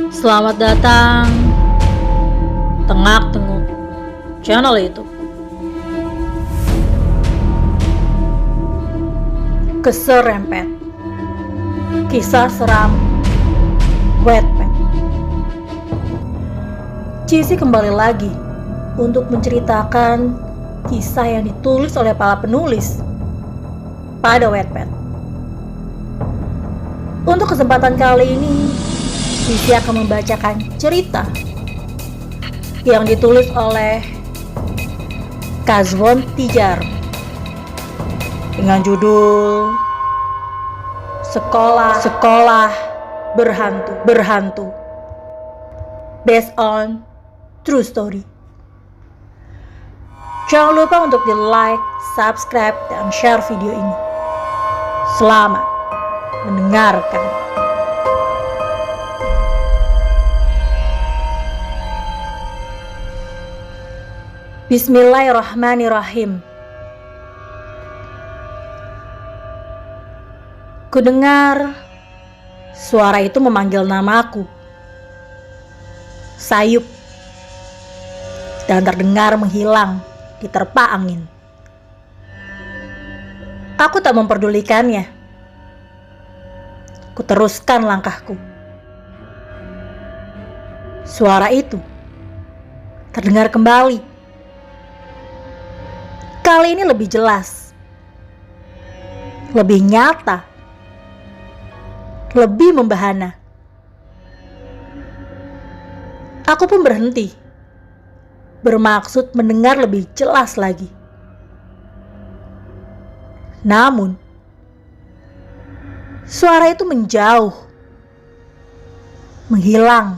Selamat datang Tengak-Tenguk channel YouTube. Keserempet kisah seram Wattpad. Cici kembali lagi untuk menceritakan kisah yang ditulis oleh para penulis pada Wattpad. Untuk kesempatan kali ini, Cici akan membacakan cerita yang ditulis oleh Kazwon Tijar dengan judul Sekolah Berhantu based on true story. Jangan lupa untuk di like, subscribe, dan share video ini. Selamat mendengarkan. Bismillahirrahmanirrahim. Kudengar suara itu memanggil namaku, Sayup, dan terdengar menghilang di terpa angin. Aku tak memperdulikannya. Kuteruskan langkahku. Suara itu terdengar kembali. Kali ini lebih jelas, lebih nyata, lebih membahana. Aku pun berhenti, bermaksud mendengar lebih jelas lagi. Namun, suara itu menjauh, menghilang.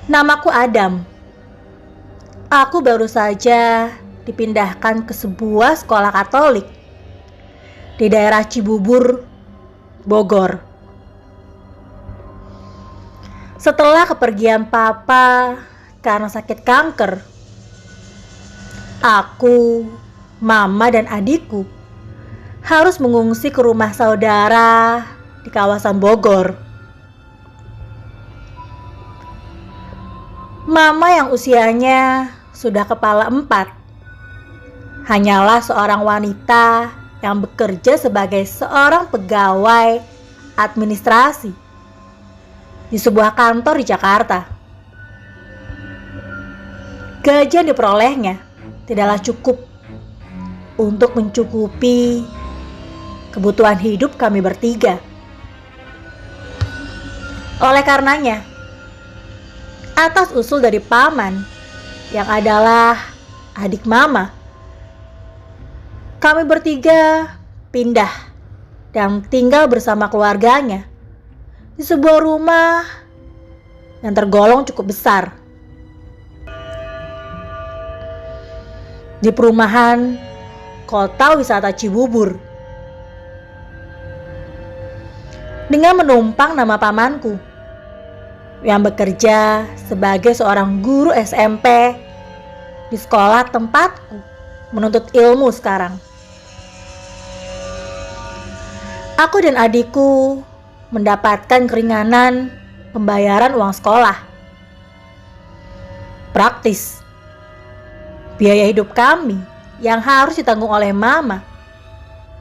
Namaku Adam. Aku baru saja dipindahkan ke sebuah sekolah Katolik di daerah Cibubur, Bogor. Setelah kepergian papa karena sakit kanker, aku, mama, dan adikku harus mengungsi ke rumah saudara di kawasan Bogor. Mama yang usianya sudah kepala 4 hanyalah seorang wanita yang bekerja sebagai seorang pegawai administrasi di sebuah kantor di Jakarta. Gaji yang diperolehnya tidaklah cukup untuk mencukupi kebutuhan hidup kami bertiga. Oleh karenanya, atas usul dari paman yang adalah adik mama, kami bertiga pindah dan tinggal bersama keluarganya di sebuah rumah yang tergolong cukup besar di perumahan kota wisata Cibubur. Dengan menumpang nama pamanku yang bekerja sebagai seorang guru SMP di sekolah tempatku menuntut ilmu sekarang. Aku dan adikku mendapatkan keringanan pembayaran uang sekolah. Praktis, biaya hidup kami yang harus ditanggung oleh mama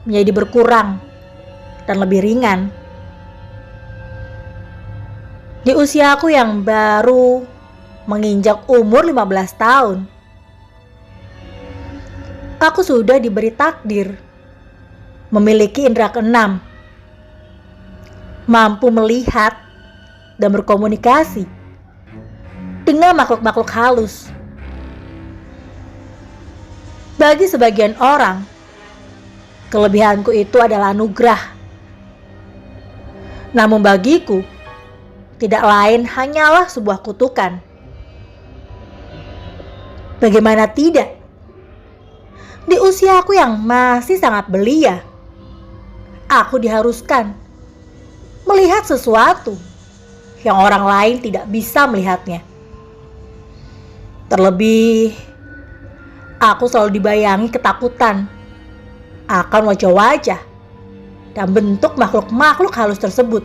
menjadi berkurang dan lebih ringan. Di usiaku yang baru menginjak umur 15 tahun, aku sudah diberi takdir memiliki indera keenam, mampu melihat dan berkomunikasi dengan makhluk-makhluk halus. Bagi sebagian orang, kelebihanku itu adalah anugerah. Namun bagiku, tidak lain hanyalah sebuah kutukan. Bagaimana tidak? Di usiaku yang masih sangat belia, aku diharuskan melihat sesuatu yang orang lain tidak bisa melihatnya. Terlebih, aku selalu dibayangi ketakutan akan wajah-wajah dan bentuk makhluk-makhluk halus tersebut.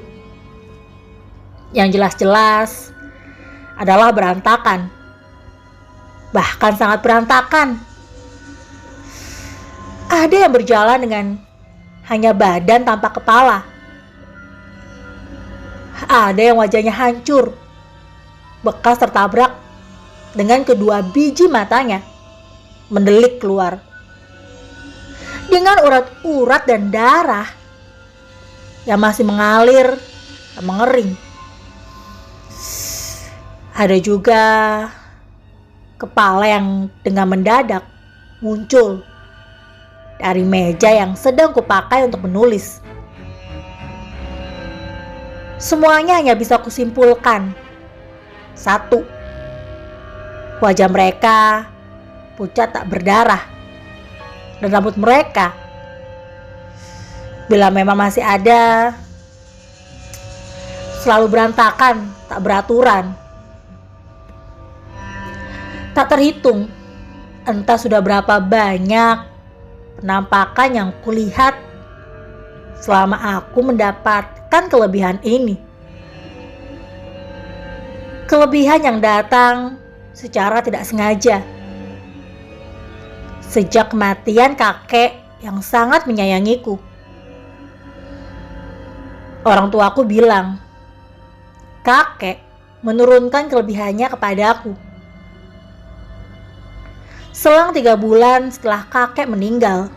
Yang jelas-jelas adalah berantakan. Bahkan sangat berantakan. Ada yang berjalan dengan hanya badan tanpa kepala. Ada yang wajahnya hancur, bekas tertabrak dengan kedua biji matanya mendelik keluar. Dengan urat-urat dan darah yang masih mengalir dan mengering. Ada juga kepala yang dengan mendadak muncul dari meja yang sedang kupakai untuk menulis. Semuanya hanya bisa kusimpulkan. Satu, wajah mereka pucat tak berdarah. Dan rambut mereka, bila memang masih ada, selalu berantakan, tak beraturan. Tak terhitung, entah sudah berapa banyak penampakan yang kulihat selama aku mendapatkan kelebihan ini. Kelebihan yang datang secara tidak sengaja. Sejak kematian kakek yang sangat menyayangiku. Orang tuaku bilang, kakek menurunkan kelebihannya kepadaku. Selang 3 bulan setelah kakek meninggal,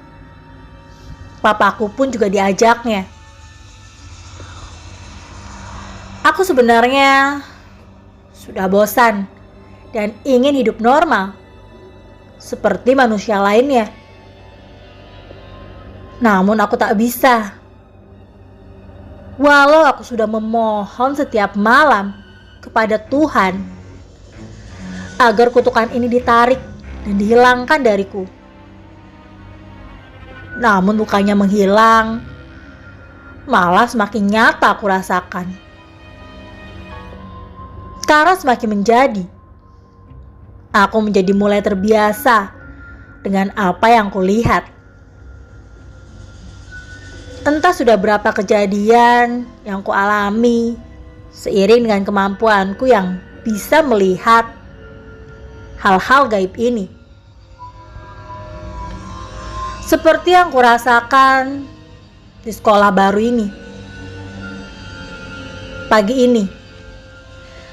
papaku pun juga diajaknya. Aku sebenarnya sudah bosan dan ingin hidup normal seperti manusia lainnya. Namun aku tak bisa. Walau aku sudah memohon setiap malam kepada Tuhan agar kutukan ini ditarik dan dihilangkan dariku. Namun bukannya menghilang, malah semakin nyata aku rasakan. Karena semakin menjadi, aku menjadi mulai terbiasa dengan apa yang kulihat. Entah sudah berapa kejadian yang kualami seiring dengan kemampuanku yang bisa melihat hal-hal gaib ini. Seperti yang kurasakan di sekolah baru ini. Pagi ini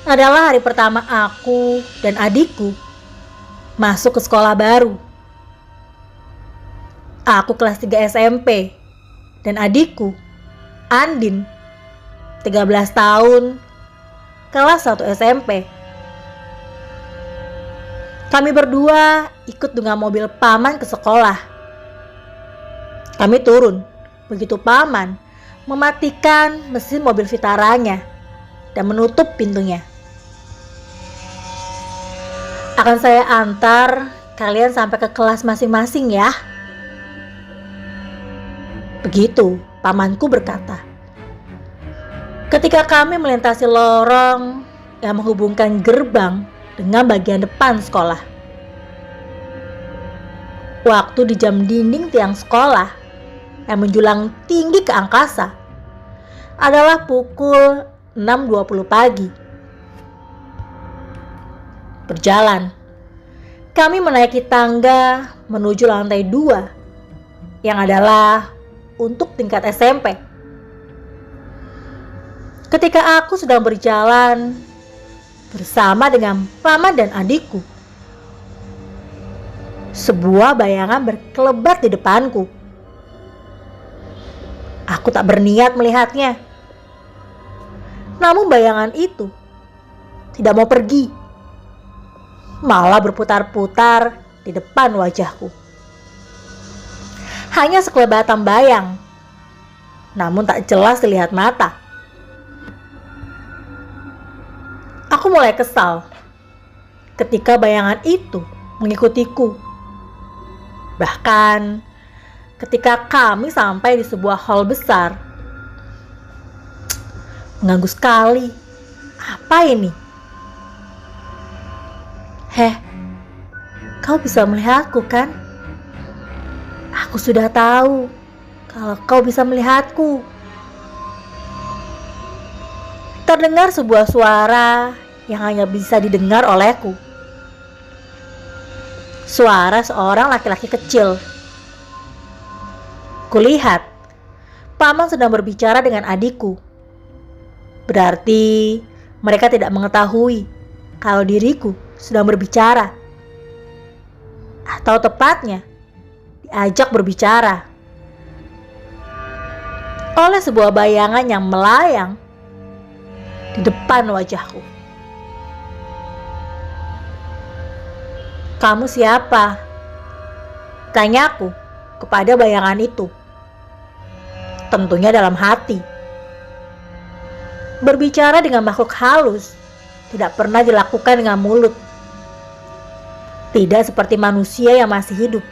adalah hari pertama aku dan adikku masuk ke sekolah baru. Aku kelas 3 SMP dan adikku, Andin, 13 tahun, kelas 1 SMP. Kami berdua ikut dengan mobil paman ke sekolah. Kami turun begitu paman mematikan mesin mobil Vitaranya dan menutup pintunya. Akan saya antar kalian sampai ke kelas masing-masing ya. Begitu pamanku berkata. Ketika kami melintasi lorong yang menghubungkan gerbang dengan bagian depan sekolah. Waktu di jam dinding tiang sekolah yang menjulang tinggi ke angkasa adalah pukul 6.20 pagi. Berjalan, kami menaiki tangga menuju lantai 2 yang adalah untuk tingkat SMP. Ketika aku sedang berjalan bersama dengan paman dan adikku, sebuah bayangan berkelebat di depanku. Aku tak berniat melihatnya. Namun bayangan itu tidak mau pergi. Malah berputar-putar di depan wajahku. Hanya sekelebatan bayang, namun tak jelas dilihat mata. Aku mulai kesal ketika bayangan itu mengikutiku. Bahkan ketika kami sampai di sebuah hall besar. Mengganggu sekali. Apa ini? Heh, kau bisa melihatku kan? Aku sudah tahu kalau kau bisa melihatku. Terdengar sebuah suara yang hanya bisa didengar olehku. Suara seorang laki-laki kecil. Kulihat, paman sedang berbicara dengan adikku. Berarti mereka tidak mengetahui kalau diriku sedang berbicara. Atau tepatnya, diajak berbicara oleh sebuah bayangan yang melayang di depan wajahku. Kamu siapa? Tanyaku kepada bayangan itu. Tentunya dalam hati. Berbicara dengan makhluk halus tidak pernah dilakukan dengan mulut. Tidak seperti manusia yang masih hidup.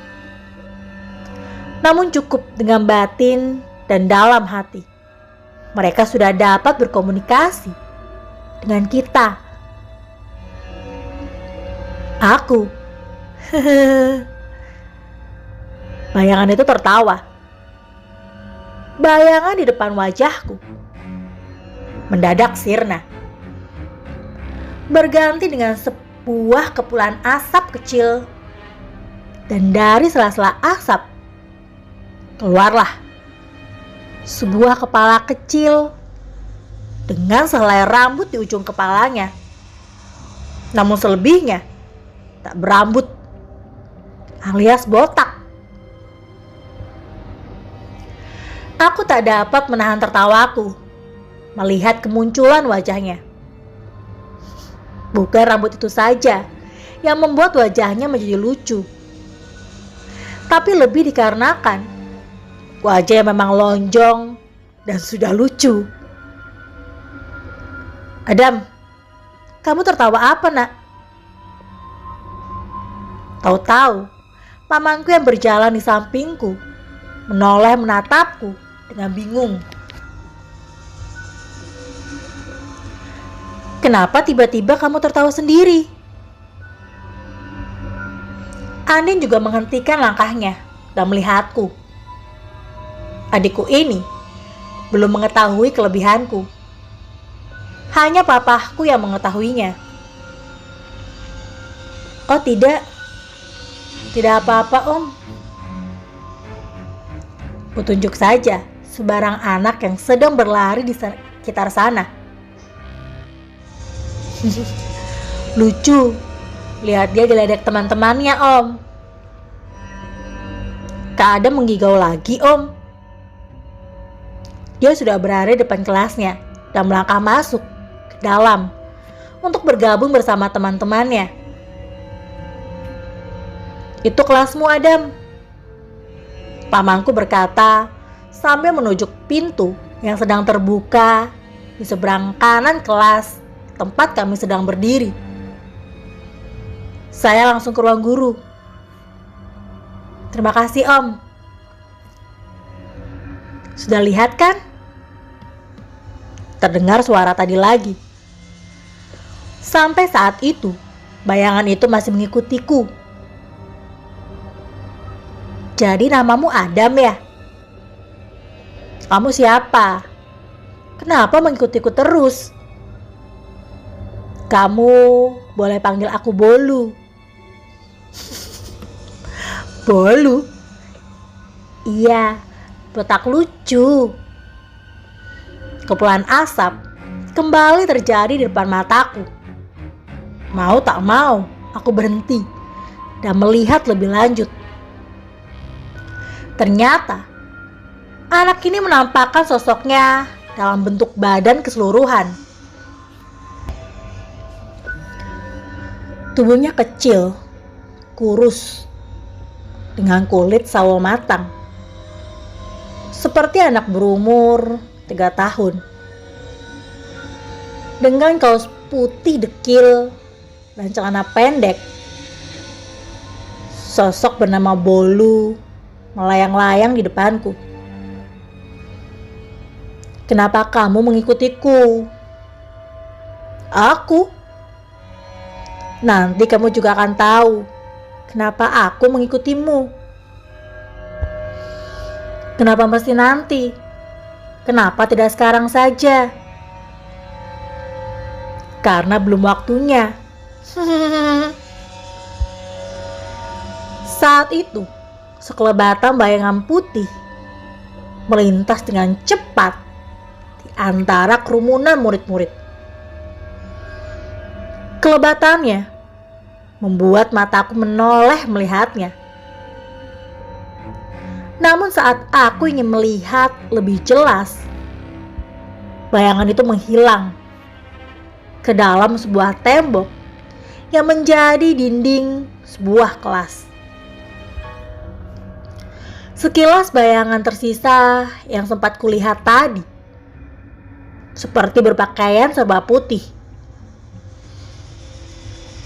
Namun cukup dengan batin dan dalam hati. Mereka sudah dapat berkomunikasi dengan kita. Aku bayangan itu tertawa. Bayangan di depan wajahku mendadak sirna, berganti dengan sebuah kepulan asap kecil. Dan dari sela-sela asap keluarlah sebuah kepala kecil dengan sehelai rambut di ujung kepalanya. Namun selebihnya tak berambut, alias botak. Aku tak dapat menahan tertawaku melihat kemunculan wajahnya. Bukan rambut itu saja yang membuat wajahnya menjadi lucu, tapi lebih dikarenakan wajah yang memang lonjong dan sudah lucu. Adam, kamu tertawa apa, nak? Tahu-tahu, pamanku yang berjalan di sampingku menoleh menatapku dengan bingung. Kenapa tiba-tiba kamu tertawa sendiri? Andin juga menghentikan langkahnya dan melihatku. Adikku ini belum mengetahui kelebihanku. Hanya papahku yang mengetahuinya. Oh tidak apa-apa om. Kutunjuk saja sebarang anak yang sedang berlari di sekitar sana. Lucu, lihat dia geledek teman-temannya om. Kak Adam menggigau lagi om. Dia sudah berada di depan kelasnya dan melangkah masuk ke dalam untuk bergabung bersama teman-temannya. Itu kelasmu Adam, pamanku berkata sambil menunjuk pintu yang sedang terbuka di seberang kanan kelas tempat kami sedang berdiri. Saya langsung ke ruang guru. Terima kasih om. Sudah lihat kan? Terdengar suara tadi lagi. Sampai saat itu, bayangan itu masih mengikutiku. Jadi namamu Adam ya? Kamu siapa? Kenapa mengikutiku terus? Kamu boleh panggil aku Bolu. Bolu? Iya, botak lucu. Kepulan asap kembali terjadi di depan mataku. Mau tak mau, aku berhenti dan melihat lebih lanjut. Ternyata, anak ini menampakkan sosoknya dalam bentuk badan keseluruhan. Tubuhnya kecil, kurus, dengan kulit sawo matang. Seperti anak berumur 3 tahun. Dengan kaos putih dekil dan celana pendek. Sosok bernama Bolu melayang-layang di depanku. Kenapa kamu mengikutiku? Aku? Nanti kamu juga akan tahu kenapa aku mengikutimu. Kenapa mesti nanti? Kenapa tidak sekarang saja? Karena belum waktunya. Saat itu, sekelebatan bayangan putih melintas dengan cepat di antara kerumunan murid-murid. Kelebatannya membuat mataku menoleh melihatnya. Namun saat aku ingin melihat lebih jelas, bayangan itu menghilang ke dalam sebuah tembok yang menjadi dinding sebuah kelas. Sekilas bayangan tersisa yang sempat kulihat tadi, seperti berpakaian serba putih.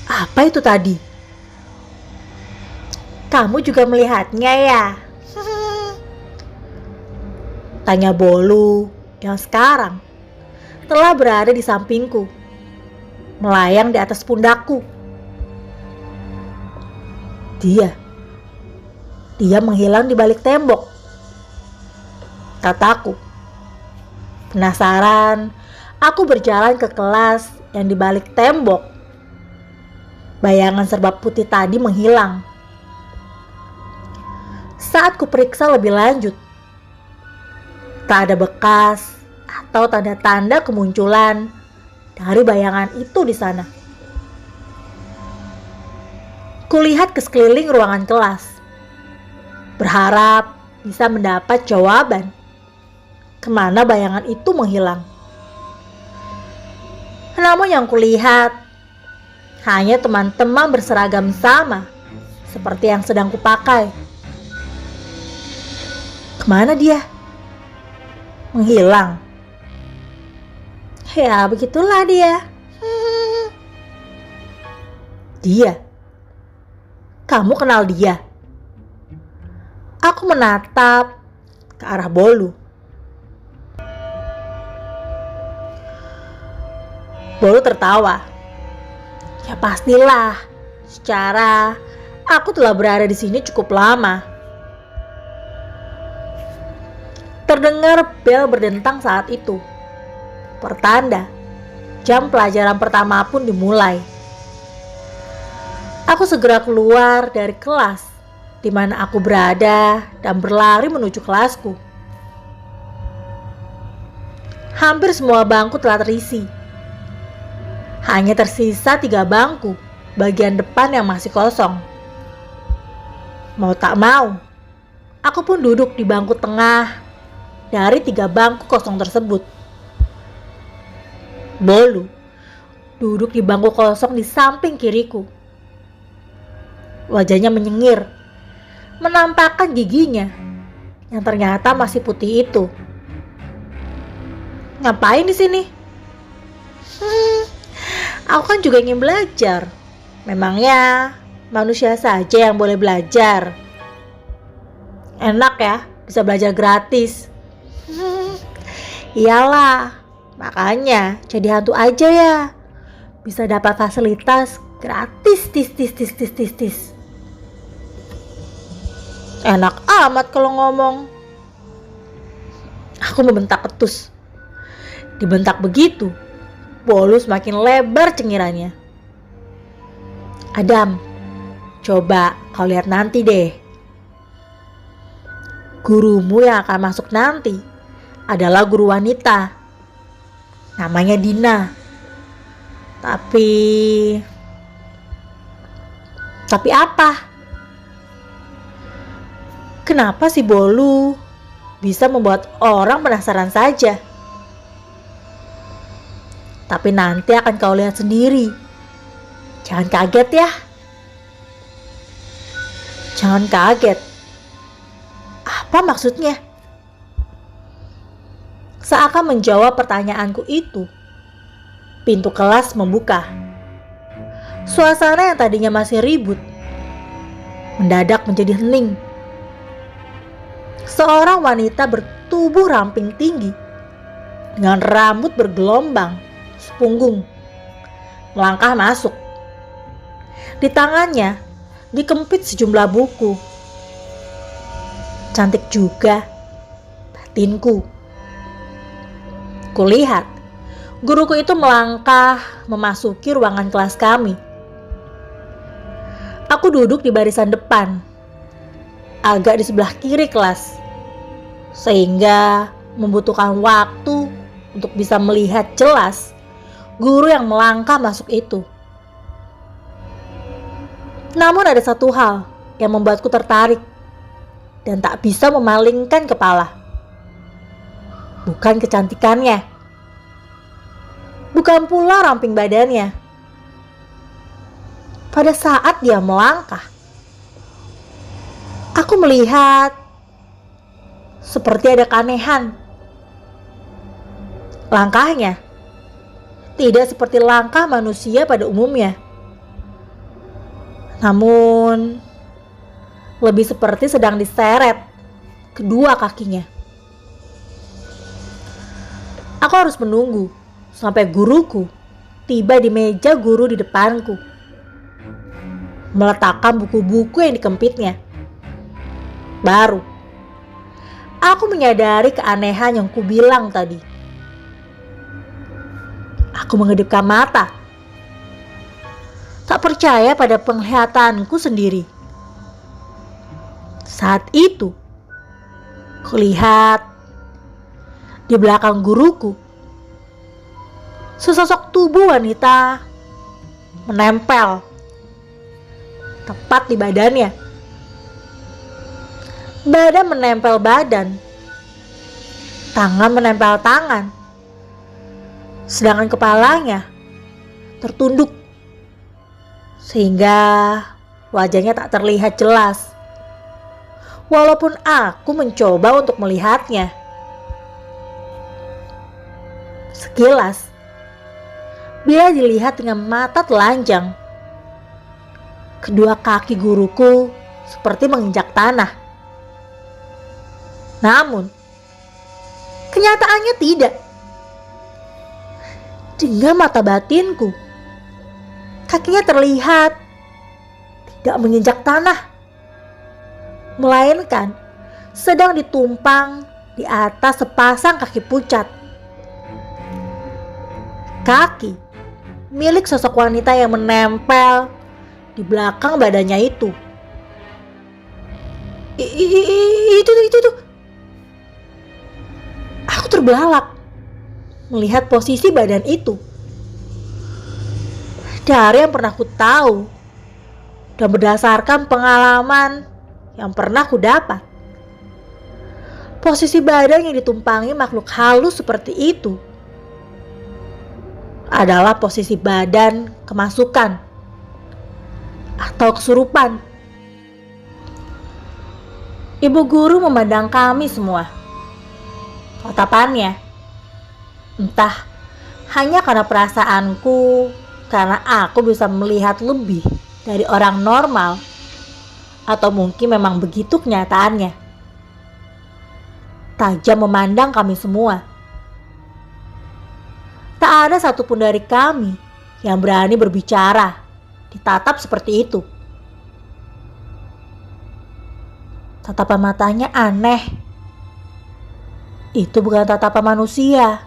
Apa itu tadi? Kamu juga melihatnya ya? Tanya Bolu yang sekarang telah berada di sampingku, melayang di atas pundakku. Dia menghilang di balik tembok, kataku. Penasaran, aku berjalan ke kelas yang di balik tembok. Bayangan serba putih tadi menghilang. Saat kuperiksa lebih lanjut, tak ada bekas atau tanda-tanda kemunculan dari bayangan itu di sana. Kulihat ke sekeliling ruangan kelas, berharap bisa mendapat jawaban kemana bayangan itu menghilang. Namun yang kulihat hanya teman-teman berseragam sama seperti yang sedang kupakai. Kemana dia? Menghilang. Ya begitulah dia. Dia? Kamu kenal dia? Aku menatap ke arah Bolu. Bolu tertawa. Ya pastilah. Secara aku telah berada di sini cukup lama. Terdengar bel berdentang saat itu. Pertanda jam pelajaran pertama pun dimulai. Aku segera keluar dari kelas di mana aku berada dan berlari menuju kelasku. Hampir semua bangku telah terisi. Hanya tersisa 3 bangku bagian depan yang masih kosong. Mau tak mau, aku pun duduk di bangku tengah dari 3 bangku kosong tersebut. Bolu duduk di bangku kosong di samping kiriku. Wajahnya menyengir, menampakkan giginya yang ternyata masih putih itu. Ngapain di sini? Aku kan juga ingin belajar. Memangnya manusia saja yang boleh belajar? Enak ya, bisa belajar gratis. Iyalah, makanya jadi hantu aja ya. Bisa dapat fasilitas gratis, tis. Enak amat kalau ngomong. Aku membentak ketus. Dibentak begitu, Bolu semakin lebar cengirannya. Adam, coba kau lihat nanti deh. Gurumu yang akan masuk nanti adalah guru wanita. Namanya Dina. Tapi apa? Kenapa si Bolu bisa membuat orang penasaran saja? Tapi nanti akan kau lihat sendiri. Jangan kaget ya. Jangan kaget. Apa maksudnya? Seakan menjawab pertanyaanku itu, pintu kelas membuka. Suasana yang tadinya masih ribut mendadak menjadi hening. Seorang wanita bertubuh ramping tinggi dengan rambut bergelombang sepunggung melangkah masuk. Di tangannya dikempit sejumlah buku. Cantik juga, batinku. Kulihat guruku itu melangkah memasuki ruangan kelas kami. Aku duduk di barisan depan, agak di sebelah kiri kelas, sehingga membutuhkan waktu untuk bisa melihat jelas guru yang melangkah masuk itu. Namun ada satu hal yang membuatku tertarik dan tak bisa memalingkan kepala. Bukan kecantikannya, bukan pula ramping badannya. Pada saat dia melangkah, aku melihat seperti ada keanehan. Langkahnya tidak seperti langkah manusia pada umumnya, namun lebih seperti sedang diseret kedua kakinya. Aku harus menunggu sampai guruku tiba di meja guru di depanku, meletakkan buku-buku yang dikempitnya. Baru aku menyadari keanehan yang kubilang tadi. Aku mengedipkan mata, tak percaya pada penglihatanku sendiri. Saat itu, kulihat di belakang guruku sesosok tubuh wanita menempel tepat di badannya. Badan menempel badan, tangan menempel tangan, sedangkan kepalanya tertunduk sehingga wajahnya tak terlihat jelas. Walaupun aku mencoba untuk melihatnya. Sekilas, bila dilihat dengan mata telanjang, kedua kaki guruku seperti menginjak tanah. Namun, kenyataannya tidak. Dengan mata batinku, kakinya terlihat tidak menginjak tanah, melainkan sedang ditumpang di atas sepasang kaki pucat. Kaki milik sosok wanita yang menempel di belakang badannya itu. Itu. Aku terbelalak melihat posisi badan itu. Dari yang pernah ku tahu dan berdasarkan pengalaman yang pernah ku dapat, posisi badan yang ditumpangi makhluk halus seperti itu adalah posisi badan kemasukan atau kesurupan. Ibu guru memandang kami semua. Tatapannya, entah hanya karena perasaanku, karena aku bisa melihat lebih dari orang normal, atau mungkin memang begitu kenyataannya. Tajam memandang kami semua. Tak ada satupun dari kami yang berani berbicara ditatap seperti itu. Tatapan matanya aneh. Itu bukan tatapan manusia.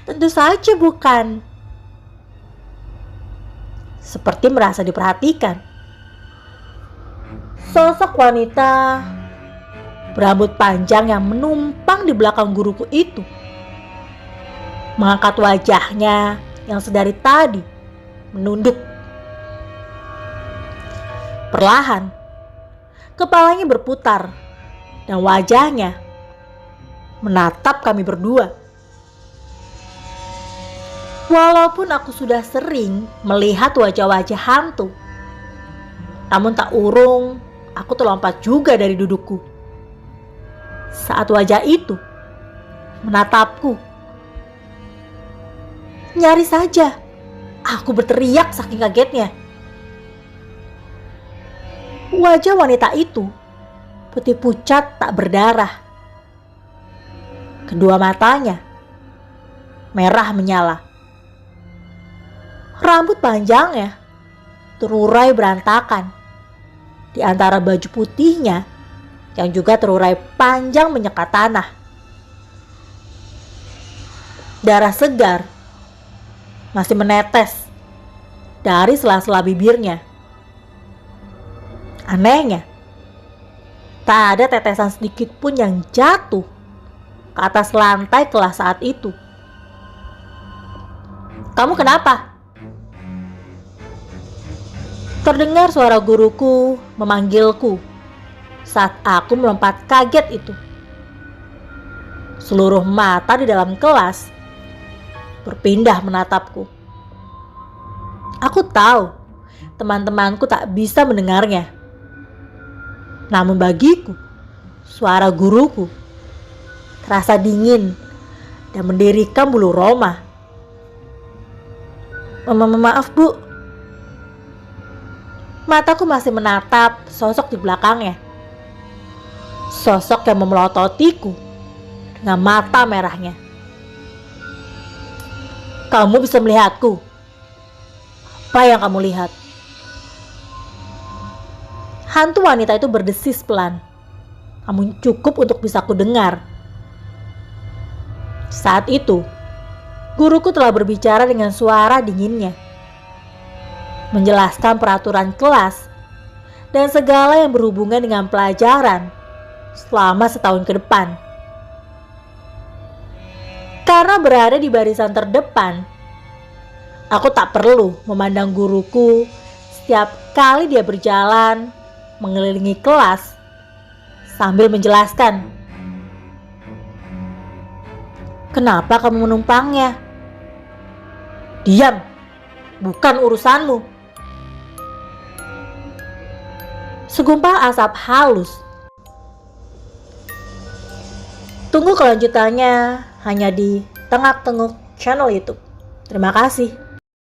Tentu saja bukan. Seperti merasa diperhatikan. Sosok wanita berambut panjang yang menumpang di belakang guruku itu mengangkat wajahnya yang sedari tadi menunduk. Perlahan, kepalanya berputar dan wajahnya menatap kami berdua. Walaupun aku sudah sering melihat wajah-wajah hantu, namun tak urung aku terlompat juga dari dudukku. Saat wajah itu menatapku, nyaris saja aku berteriak saking kagetnya. Wajah wanita itu putih pucat tak berdarah. Kedua matanya merah menyala. Rambut panjangnya terurai berantakan. Di antara baju putihnya yang juga terurai panjang menyekat tanah. Darah segar masih menetes dari sela-sela bibirnya. Anehnya, tak ada tetesan sedikit pun yang jatuh ke atas lantai kelas saat itu. "Kamu kenapa?" Terdengar suara guruku memanggilku saat aku melompat kaget itu. Seluruh mata di dalam kelas berpindah menatapku. Aku tahu teman-temanku tak bisa mendengarnya. Namun bagiku, suara guruku terasa dingin dan mendirikan bulu roma. Maaf Bu." Mataku masih menatap sosok di belakangnya. Sosok yang memelototiku dengan mata merahnya. "Kamu bisa melihatku? Apa yang kamu lihat?" Hantu wanita itu berdesis pelan, namun cukup untuk bisa ku dengar. Saat itu, guruku telah berbicara dengan suara dinginnya, menjelaskan peraturan kelas dan segala yang berhubungan dengan pelajaran selama setahun ke depan. Karena berada di barisan terdepan, aku tak perlu memandang guruku setiap kali dia berjalan mengelilingi kelas sambil menjelaskan, "Kenapa kamu menumpangnya? Diam, bukan urusanmu." Segumpal asap halus. Tunggu kelanjutannya hanya di Tengah Tenguk channel YouTube. Terima kasih.